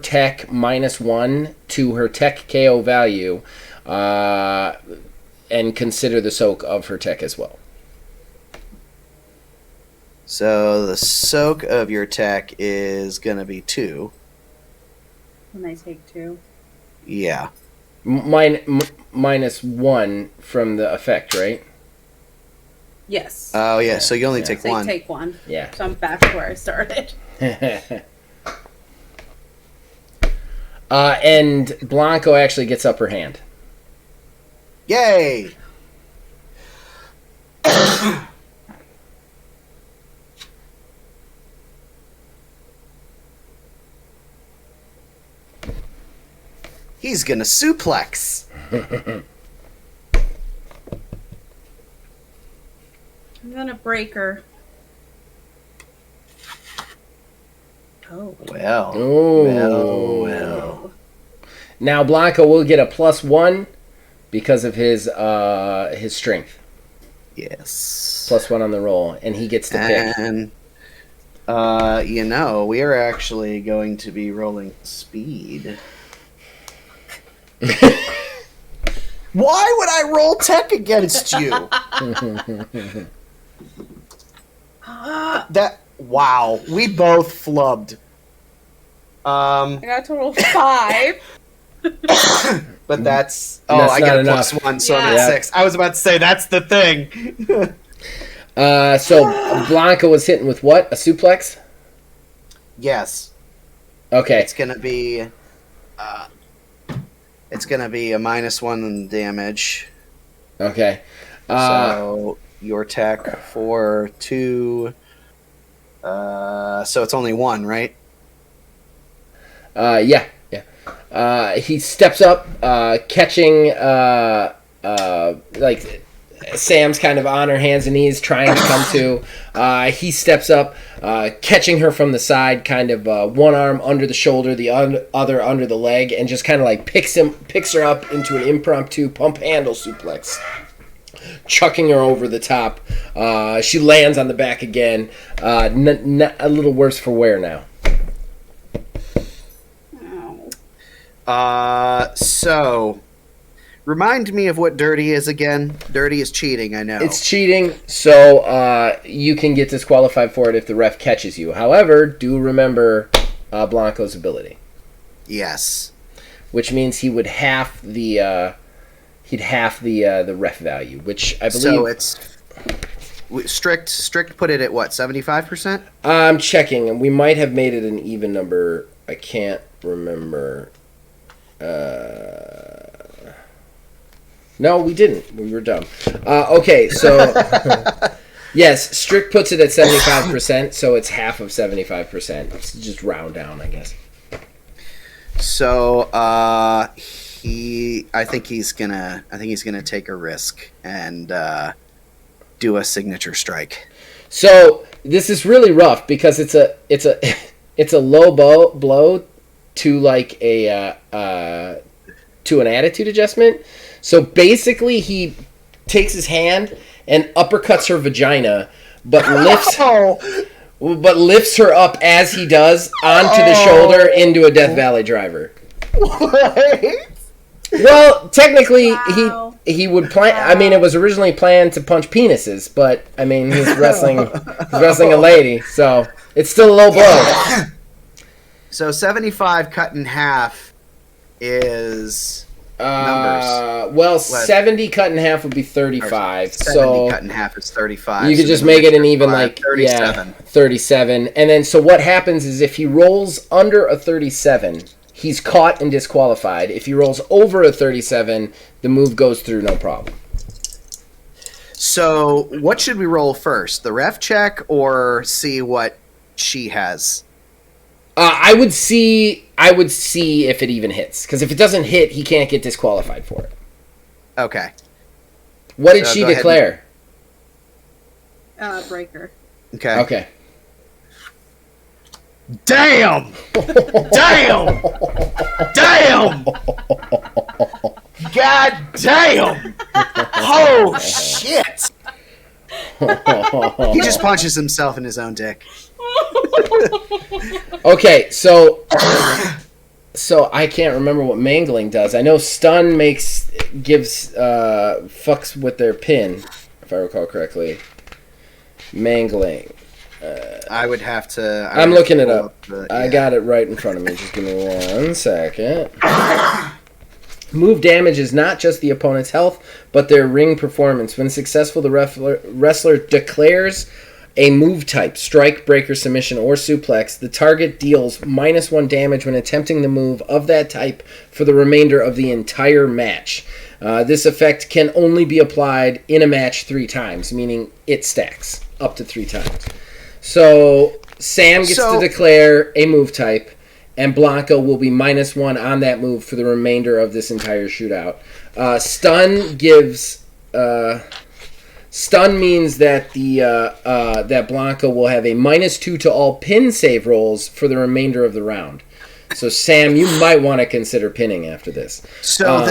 tech -1 to her tech KO value, and consider the soak of her tech as well. So the soak of your tech is gonna be 2. When I take 2. Yeah. -1 from the effect, right? Yes. Oh yeah. So you only take So 1. take 1. Yeah. So I'm back to where I started. And Blanco actually gets upper hand. Yay! He's gonna suplex. I'm gonna break her. Oh. Well. Oh. Well. Now Blanco will get a +1 because of his strength. Yes. +1 on the roll, and he gets to pick. And we are actually going to be rolling speed. Why would I roll tech against you? Wow, we both flubbed. I got a total of 5. But that's That's I not got a enough. +1, so I'm Yeah. at 6. I was about to say that's the thing. So Blanco was hitting with what? A suplex? Yes, Okay. it's gonna be a -1 in damage. Okay. So your tech for 2. So it's only 1, right? Yeah. He steps up, catching, like Sam's kind of on her hands and knees, trying to come to. He steps up, catching her from the side, kind of one arm under the shoulder, the other under the leg, and just kind of like picks her up into an impromptu pump handle suplex, chucking her over the top. She lands on the back again. A little worse for wear now. So remind me of what dirty is again. Dirty is cheating, I know. It's cheating, so you can get disqualified for it if the ref catches you. However, do remember Blanco's ability, Yes. which means he would half the ref value, which I believe. So it's strict put it at what, 75%? I'm checking, and we might have made it an even number. I can't remember. No, we didn't. We were dumb. Okay, so yes, strict puts it at 75%, so it's half of 75%. It's just round down, I guess. So I think he's gonna take a risk and do a signature strike. So this is really rough because it's a low blow to like to an attitude adjustment. So basically, he takes his hand and uppercuts her vagina, but lifts her up as he does onto the shoulder into a Death Valley driver. What? Well, technically, Wow. he would plan. I mean, it was originally planned to punch penises, but I mean, he's wrestling a lady, so it's still a low blow. So 75 cut in half is Numbers. Well, 70 cut in half would be 35. 70 cut in half is 35. You could just make it an even 37. 37. And then so what happens is if he rolls under a 37, he's caught and disqualified. If he rolls over a 37, the move goes through no problem. So what should we roll first? The ref check or see what she has? I would see if it even hits. Because if it doesn't hit, he can't get disqualified for it. Okay. What did she declare? Breaker. Okay. Okay. Damn! Damn! Damn! God damn! Oh shit! He just punches himself in his own dick. Okay, so I can't remember what mangling does. I know stun gives fucks with their pin, if I recall correctly. Mangling. I would have to. I'm looking it up. I got it right in front of me. Just give me 1 second. Move damage is not just the opponent's health, but their ring performance. When successful, the wrestler declares a move type, strike, breaker, submission, or suplex. The target deals -1 damage when attempting the move of that type for the remainder of the entire match. This effect can only be applied in a match 3 times, meaning it stacks up to 3 times. So Sam gets to declare a move type, and Blanco will be -1 on that move for the remainder of this entire shootout. Stun means that that Blanco will have a -2 to all pin save rolls for the remainder of the round. So Sam, you might want to consider pinning after this. So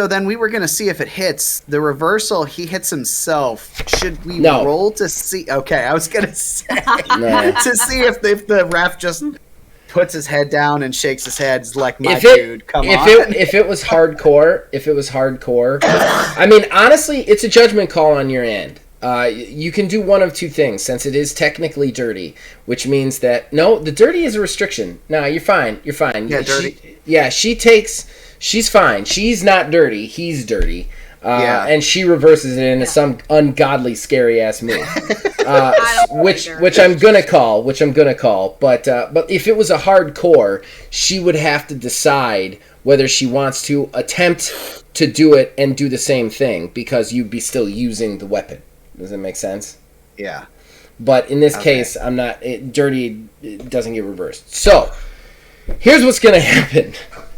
then we were going to see if it hits. The reversal, he hits himself. Should we roll to see? Okay, I was going to say. To see if the ref just puts his head down and shakes his head. It's like, dude, come on. If it was hardcore, I mean, honestly, it's a judgment call on your end. You can do one of 2 things, since it is technically dirty, which means that, no, the dirty is a restriction. No, you're fine. Yeah, dirty. She's fine. She's not dirty. He's dirty. And she reverses it into some ungodly, scary ass move, which I'm gonna call. But if it was a hardcore, she would have to decide whether she wants to attempt to do it and do the same thing, because you'd be still using the weapon. Does that make sense? Yeah. But in this case, I'm not. Dirty doesn't get reversed. So here's what's gonna happen.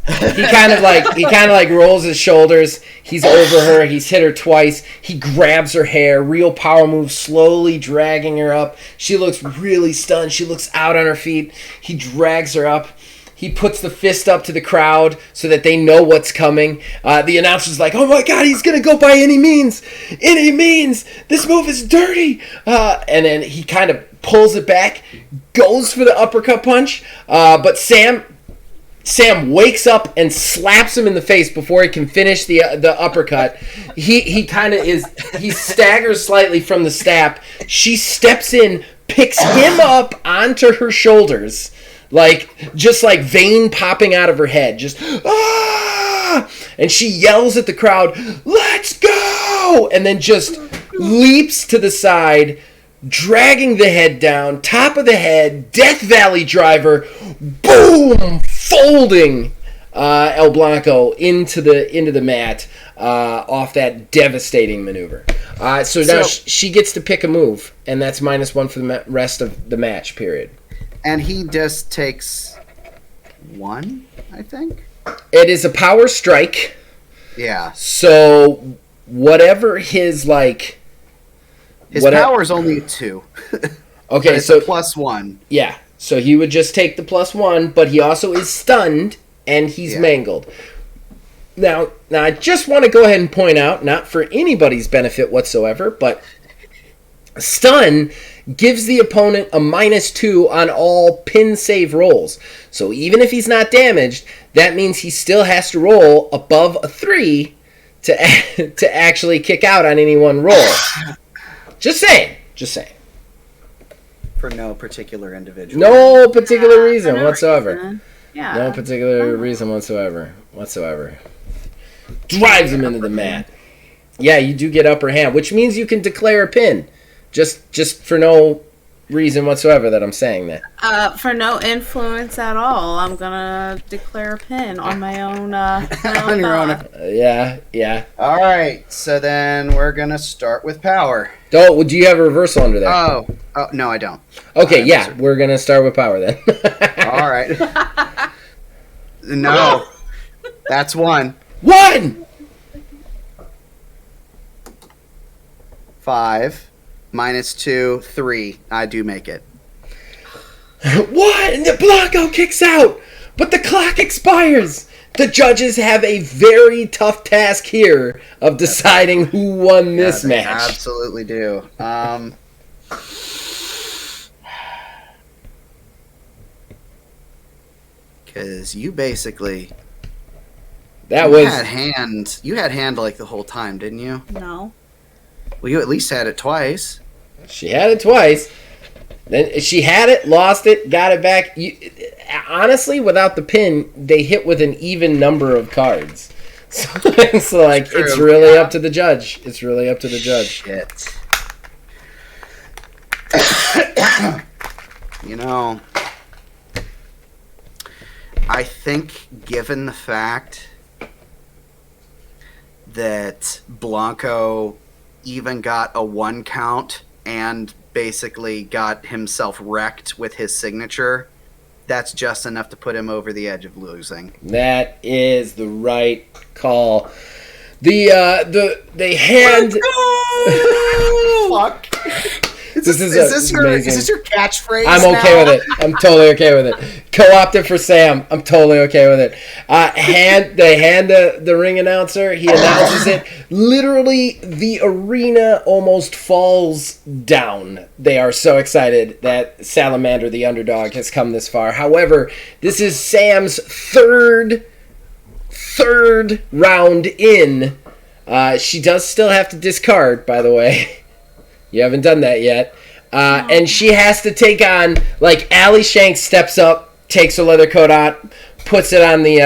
He kind of like rolls his shoulders. He's over her. He's hit her twice. He grabs her hair. Real power move, slowly dragging her up. She looks really stunned. She looks out on her feet. He drags her up. He puts the fist up to the crowd so that they know what's coming. The announcer's like, "Oh my God, he's gonna go by any means. Any means. This move is dirty." And then he kind of pulls it back, goes for the uppercut punch. But Sam wakes up and slaps him in the face before he can finish the uppercut. He staggers slightly from the stab. She steps in, picks him up onto her shoulders, just like vein popping out of her head, just ah! And she yells at the crowd, "Let's go!" And then just leaps to the side, dragging the head down, top of the head, Death Valley driver, boom, folding El Blanco into the mat off that devastating maneuver. So now she gets to pick a move, and that's -1 for the rest of the match period. And he just takes 1, I think. It is a power strike. Yeah. So whatever his power is only 2. Okay, it's so a +1. Yeah, so he would just take the +1, but he also is stunned and he's mangled. Now I just want to go ahead and point out, not for anybody's benefit whatsoever, but stun gives the opponent a -2 on all pin save rolls. So even if he's not damaged, that means he still has to roll above a 3 to actually kick out on any one roll. Just saying. For no particular individual. No particular reason whatsoever. Yeah. No particular reason whatsoever. Drives him into the mat. Yeah, you do get upper hand, which means you can declare a pin. Just for no reason whatsoever that I'm saying that. For no influence at all, I'm gonna declare a pin on my own. On your own. Yeah. All right, so then we're gonna start with power. Oh, do you have a reversal under there? Oh no, I don't. Okay, yeah, we're gonna start with power then. All right. No, that's 1. 1! 5 minus 2, 3. I do make it. What? And the Blanco kicks out, but the clock expires. The judges have a very tough task here of deciding who won this They match. absolutely do. Because you basically you had hand like the whole time, didn't you? No. Well, you at least had it twice. She had it twice. Then she had it, lost it, got it back. Honestly, without the pin, they hit with an even number of cards. So it's like True, it's really up to the judge. It's really up to the judge. Shit. You know, I think given the fact that Blanco even got a 1 count and basically got himself wrecked with his signature, that's just enough to put him over the edge of losing. That is the right call. They hand. Fuck. Is This this amazing. your catchphrase? I'm okay now? with it. I'm totally okay with it. Co-opted for Sam. I'm totally okay with it. They hand the ring announcer. He announces it. Literally, the arena almost falls down. They are so excited that Salamander, the underdog, has come this far. However, this is Sam's third round in. She does still have to discard, by the way. You haven't done that yet. And she has to take on, like, Allie Shanks steps up, takes her leather coat out, puts it on the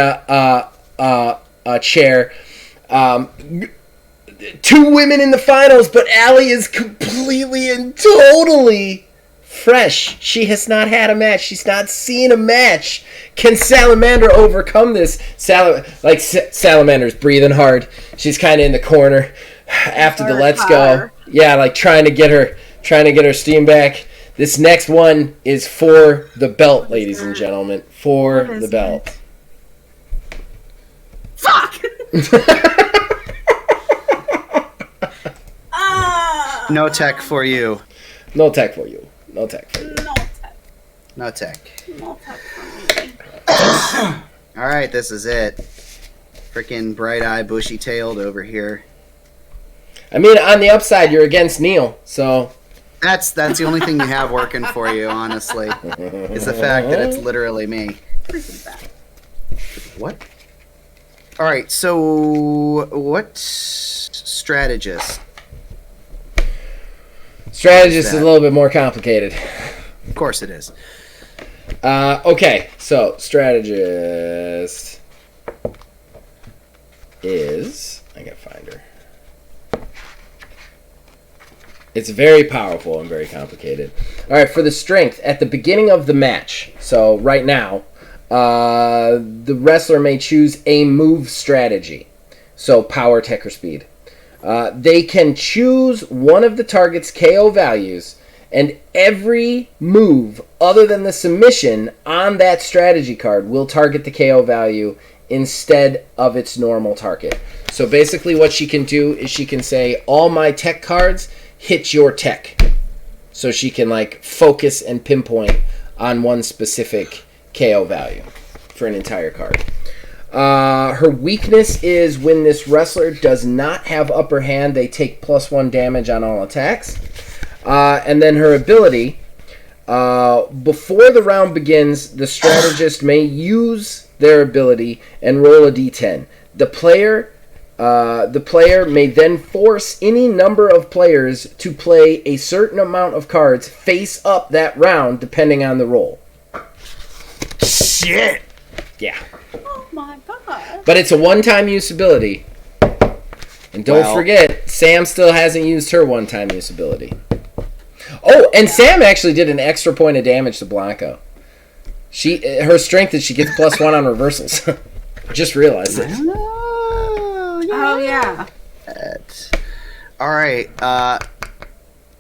chair. 2 women in the finals, but Allie is completely and totally fresh. She has not had a match. She's not seen a match. Can Salamander overcome this? Salamander's breathing hard. She's kind of in the corner after the let's go. Yeah, like trying to get her steam back. This next one is for the belt, ladies and gentlemen. For the belt. Fuck! No tech for you. No tech for you. No tech for you. No tech. No tech. No tech for me. All right, this is it. Freaking bright-eyed, bushy-tailed over here. I mean, on the upside, you're against Neil, so... That's the only thing you have working for you, honestly, is the fact that it's literally me. What? All right, so what strategist? Strategist is a little bit more complicated. Of course it is. Okay, so strategist is... I gotta find her. It's very powerful and very complicated. All right, for the strength, at the beginning of the match, so right now, the wrestler may choose a move strategy. So power, tech, or speed. They can choose one of the target's KO values, and every move other than the submission on that strategy card will target the KO value instead of its normal target. So basically what she can do is she can say, all my tech cards hit your tech. So she can like focus and pinpoint on one specific KO value for an entire card. Her weakness is when this wrestler does not have upper hand, they take +1 damage on all attacks. And then her ability, before the round begins, the strategist may use their ability and roll a d10. The player may then force any number of players to play a certain amount of cards face up that round, depending on the roll. Shit! Yeah. Oh my god. But it's a one-time use ability. And don't forget, Sam still hasn't used her one-time use ability. Oh, and Sam actually did an extra point of damage to Blanco. Her strength is she gets +1 on reversals. Just realized it. Oh, yeah. All right.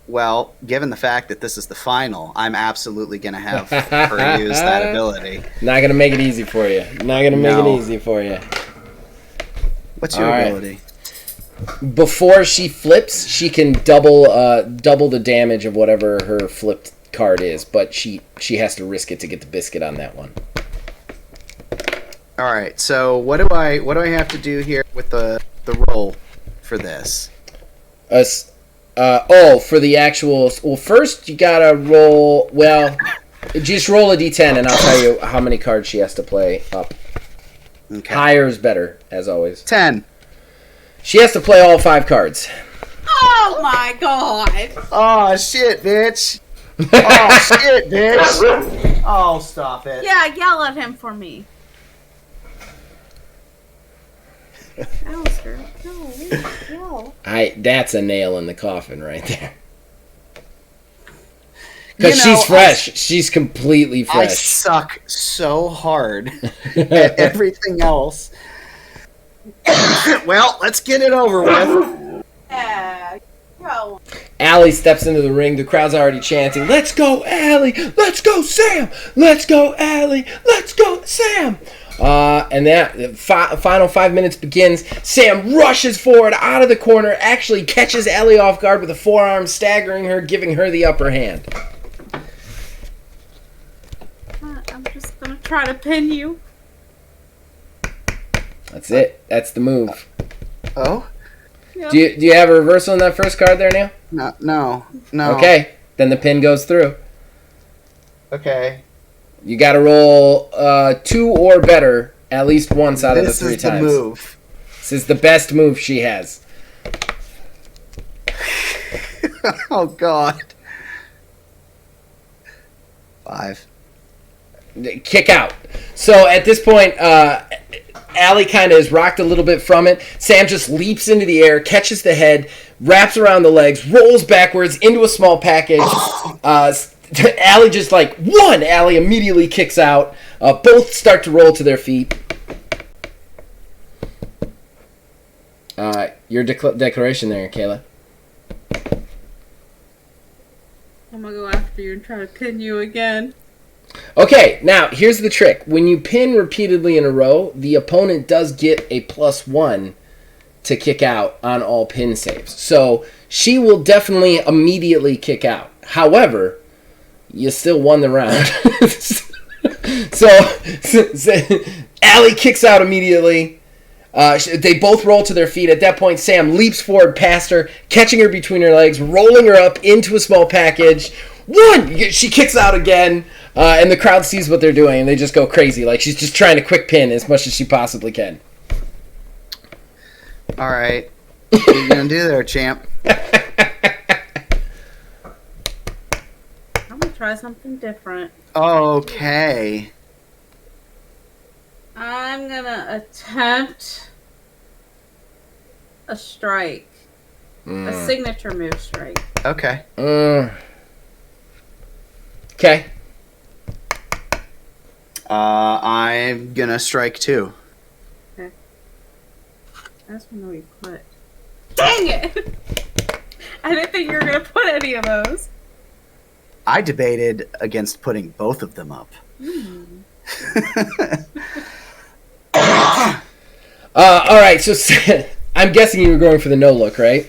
Well, given the fact that this is the final, I'm absolutely going to have her use that ability. Not going to make it easy for you. What's your ability? Before she flips, she can double the damage of whatever her flipped card is, but she has to risk it to get the biscuit on that one. All right. So what do I have to do here with the roll for this? For the actual... Well, first you gotta roll... Well, just roll a d10 and I'll tell you how many cards she has to play up. Okay. Higher is better, as always. 10. She has to play all 5 cards. Oh my god. Oh, shit, bitch. Oh, shit, bitch. Oh, stop it. Yeah, yell at him for me. Alistair, no, yell. That's a nail in the coffin right there. Because she's fresh. She's completely fresh. I suck so hard at everything else. Well, let's get it over with. Yeah, go. Allie steps into the ring. The crowd's already chanting, "Let's go, Allie! Let's go, Sam! Let's go, Allie! Let's go, Sam!" And that final 5 minutes begins. Sam rushes forward out of the corner, actually catches Allie off guard with a forearm, staggering her, giving her the upper hand. I'm just gonna try to pin you. That's it. That's the move. Oh? Yep. Do you have a reversal on that first card there, Neil? No. Okay, then the pin goes through. Okay. You got to roll 2 or better at least once out of the 3 times. This is the move. This is the best move she has. Oh, God. 5. Kick out. So at this point, Allie kind of is rocked a little bit from it. Sam just leaps into the air, catches the head, wraps around the legs, rolls backwards into a small package. Allie just Allie immediately kicks out. Both start to roll to their feet. Your declaration there, Kayla. I'm gonna go after you and try to pin you again. Okay, now here's the trick. When you pin repeatedly in a row, the opponent does get a +1 to kick out on all pin saves. So she will definitely immediately kick out. However, you still won the round. so Allie kicks out immediately. They both roll to their feet. At that point, Sam leaps forward past her, catching her between her legs, rolling her up into a small package. 1! She kicks out again, and the crowd sees what they're doing, and they just go crazy. Like she's just trying to quick pin as much as she possibly can. All right. What are you going to do there, champ? I'm gonna try something different. Okay. I'm gonna attempt a strike. A signature move strike. Okay. Okay. I'm going to strike 2. Okay. I just wanna know you put. Dang it! I didn't think you were gonna put any of those. I debated against putting both of them up. All right, so I'm guessing you were going for the no look, right?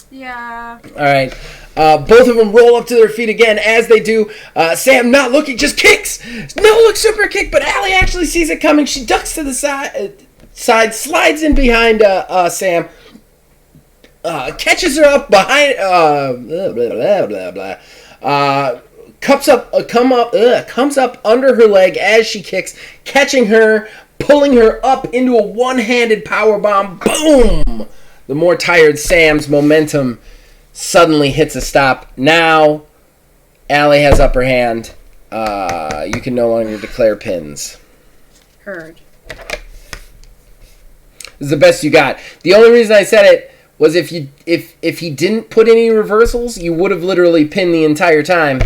Yeah. All right. Both of them roll up to their feet again. As they do, Sam, not looking, just kicks. No look super kick, but Allie actually sees it coming. She ducks to the side, slides in behind Sam, catches her up behind. Comes up under her leg as she kicks, catching her, pulling her up into a one-handed powerbomb. Boom! The more tired Sam's momentum suddenly hits a stop. Now, Allie has upper hand. You can no longer declare pins. Heard. This is the best you got. The only reason I said it was if he didn't put any reversals, you would have literally pinned the entire time,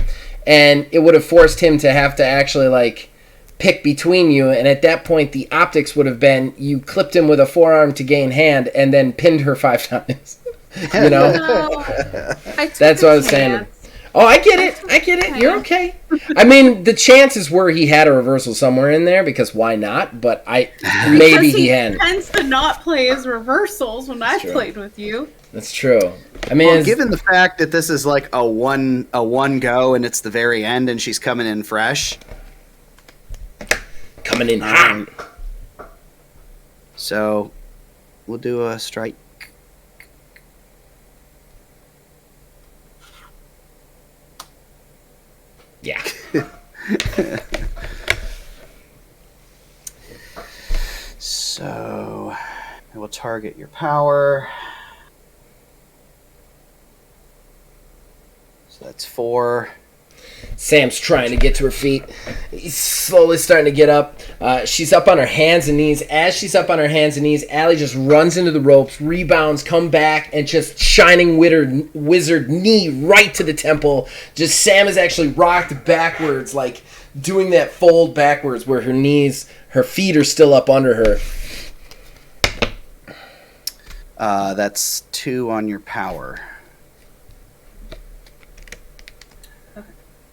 and it would have forced him to have to actually like pick between you, and at that point the optics would have been you clipped him with a forearm to gain hand and then pinned her 5 times. You know? No, That's what I was saying. Oh, I get it. You're okay. I mean, the chances were he had a reversal somewhere in there, because why not? But maybe he hadn't. He tends to not play his reversals when I've played with you. That's true. I mean, given the fact that this is like a one go and it's the very end and she's coming in fresh. Coming in hot. So, we'll do a strike. Yeah. So, I will target your power. So that's 4. Sam's trying to get to her feet. He's slowly starting to get up. She's up on her hands and knees. As she's up on her hands and knees, Allie just runs into the ropes, rebounds, come back, and just shining wizard knee right to the temple. Just Sam is actually rocked backwards, like doing that fold backwards where her feet are still up under her. That's 2 on your power.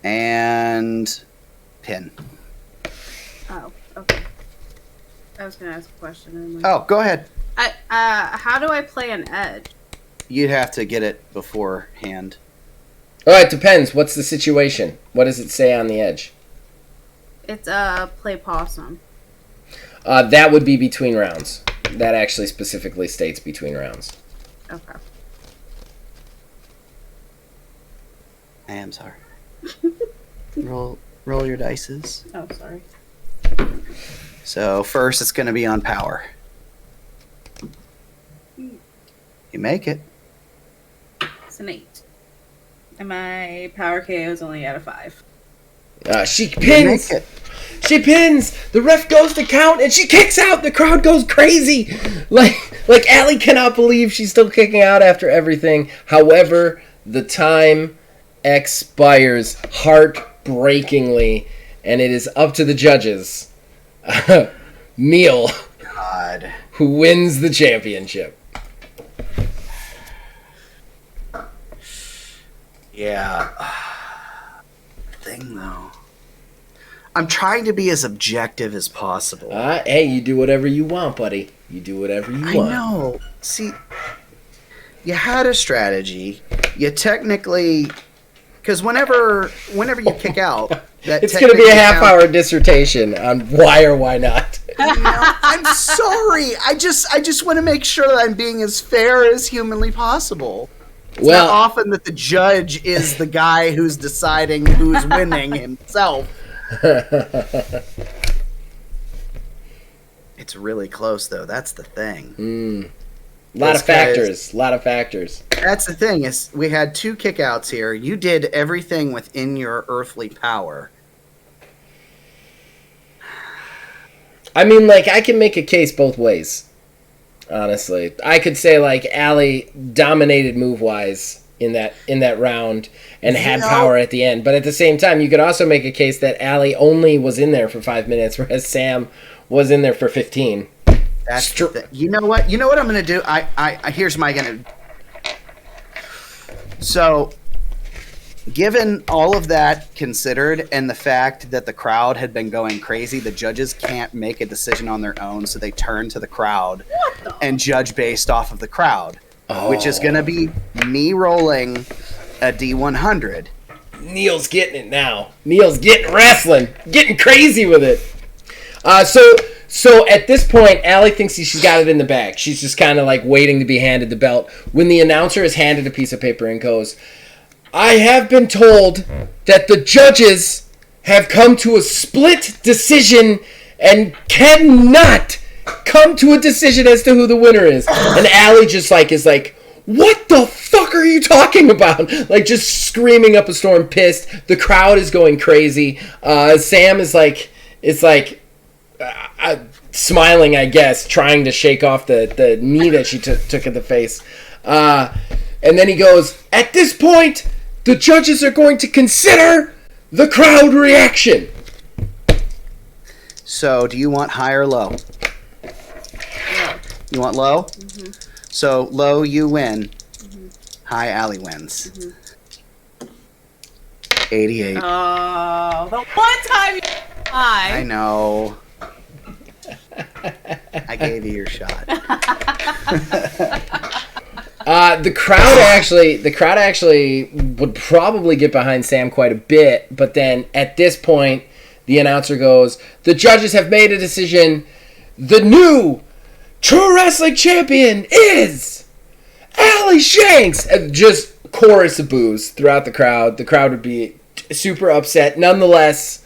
And pin. Oh, okay. I was going to ask a question. Oh, go ahead. How do I play an edge? You'd have to get it beforehand. Oh, it depends. What's the situation? What does it say on the edge? It's play possum. That would be between rounds. That actually specifically states between rounds. Okay. I am sorry. Roll your dices. Oh, sorry. So first it's going to be on power. You make it. It's an 8. And my power KO is only at a 5. She pins! She pins! The ref goes to count and she kicks out! The crowd goes crazy! Like Allie cannot believe she's still kicking out after everything. However, the time expires heartbreakingly, and it is up to the judges. Neil, God, who wins the championship. Yeah. Thing though, I'm trying to be as objective as possible. Hey, you do whatever you want, buddy. You do whatever you want. I know. See, you had a strategy. You technically, because whenever you kick out, it's going to be a half-hour dissertation on why or why not. I'm sorry. I just want to make sure that I'm being as fair as humanly possible. It's not often that the judge is the guy who's deciding who's winning himself. It's really close, though. That's the thing. A lot of factors. That's the thing, is we had 2 kickouts here. You did everything within your earthly power. I mean, like, I can make a case both ways. Honestly, I could say like Allie dominated move-wise in that round and had power at the end. But at the same time, you could also make a case that Allie only was in there for 5 minutes, whereas Sam was in there for 15. That's the thing. You know what I'm gonna do? Here's my gonna. So, given all of that considered, and the fact that the crowd had been going crazy, the judges can't make a decision on their own, so they turn to the crowd and judge based off of the crowd, which is going to be me rolling a D100. Neil's getting it now. Neil's getting wrestling, getting crazy with it. So at this point, Allie thinks she's got it in the bag. She's just kind of like waiting to be handed the belt when the announcer is handed a piece of paper and goes, I have been told that the judges have come to a split decision and cannot come to a decision as to who the winner is. And Allie just is like, what the fuck are you talking about? Like, just screaming up a storm, pissed. The crowd is going crazy. Sam is like, it's like, smiling, I guess, trying to shake off the knee that she took at the face. And then he goes, at this point, the judges are going to consider the crowd reaction. So, do you want high or low? You want low? Mm-hmm. So, low, you win. High, Allie wins. 88. Oh, the one time you I know. I gave you your shot. The crowd actually would probably get behind Sam quite a bit, but then at this point, the announcer goes, "The judges have made a decision. The new True Wrestling Champion is Allie Shanks." And just chorus of boos throughout the crowd. The crowd would be super upset. Nonetheless,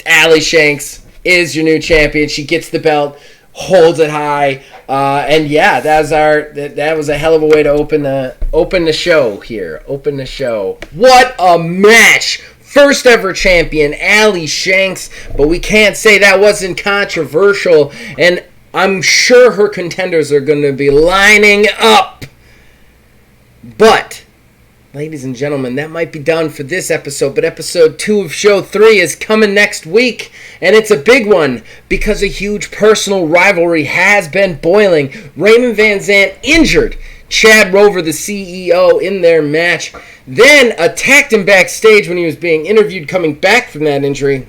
Allie Shanks is your new champion. She gets the belt, holds it high, and yeah, that was a hell of a way to open the show here. Open the show. What a match! First ever champion, Allie Shanks, but we can't say that wasn't controversial, and I'm sure her contenders are going to be lining up. But, ladies and gentlemen, that might be done for this episode, but episode 2 of show 3 is coming next week, and it's a big one because a huge personal rivalry has been boiling. Raymond Van Zant injured Chad Rover, the CEO, in their match, then attacked him backstage when he was being interviewed coming back from that injury,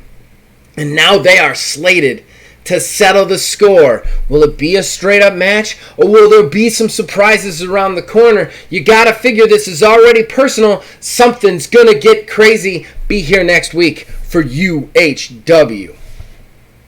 and now they are slated to settle the score. Will it be a straight-up match, or will there be some surprises around the corner? You gotta figure this is already personal. Something's gonna get crazy. Be here next week for UHW.